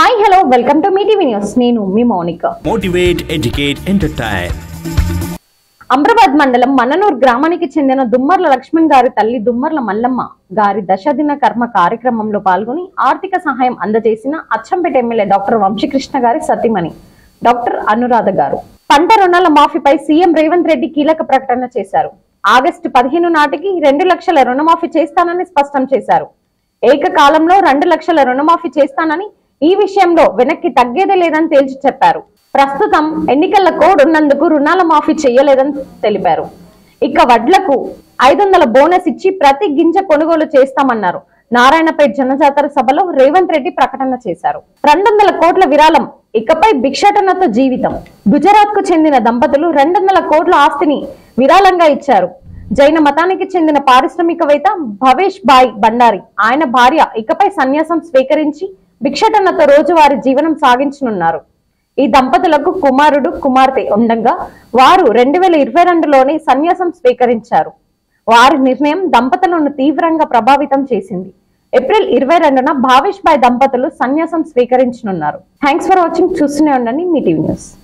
Hi hello welcome to మీ TV news. నేను మీ Mounika. Motivate, educate, entertain. Amrabad మండలం మన్ననూర్ గ్రామానికి చెందిన దుమ్మర్ల లక్ష్మణ్ గారి తల్లి దుమ్మర్ల మల్లమ్మ గారి దశదిన కర్మ కార్యక్రమంలో పాల్గొని ఆర్థిక సహాయం అందజేసిన అచ్చంపేట ఎమ్మెల్యే డాక్టర్ వంశీకృష్ణ గారి సతీమణి డాక్టర్ అనురాధ గారు. పంట రుణాల మాఫీపై సీఎం రేవంత్ రెడ్డి కీలక ప్రకటన చేశారు. ఆగస్టు 15 నాటికి 2 లక్షల రుణమాఫీ చేస్తానని స్పష్టం చేశారు. ఏకకాలంలో 2 లక్షల రుణమాఫీ చేస్తానని, ఈ విషయంలో వెనక్కి తగ్గేదే లేదని తేల్చి చెప్పారు. ప్రస్తుతం ఎన్నికల కోడ్ ఉన్నందుకు రుణాల మాఫీ చేయలేదని తెలిపారు. ఇక వడ్లకు 500 బోనస్ ఇచ్చి ప్రతి గింజ కొనుగోలు చేస్తామన్నారు. నారాయణపేట జనజాతర సభలో రేవంత్ రెడ్డి ప్రకటన చేశారు. 200 కోట్ల విరాళం, ఇకపై భిక్షాటనతో జీవితం. గుజరాత్ కు చెందిన దంపతులు 200 కోట్ల ఆస్తిని విరాళంగా ఇచ్చారు. జైన మతానికి చెందిన పారిశ్రామికవేత్త భవేష్ భాయ్ భండారి, ఆయన భార్య ఇకపై సన్యాసం స్వీకరించి భిక్షాటనతో రోజువారీ జీవనం సాగించనున్నారు. ఈ దంపతులకు కుమారుడు కుమార్తె ఉండగా వారు 2022లోనే సన్యాసం స్వీకరించారు. వారి నిర్ణయం దంపతులను తీవ్రంగా ప్రభావితం చేసింది. ఏప్రిల్ 22న భావేష్ భాయ్ దంపతులు సన్యాసం స్వీకరించనున్నారు. Thanks for watching. చూస్తూనే ఉండండి మీ టీవీ న్యూస్.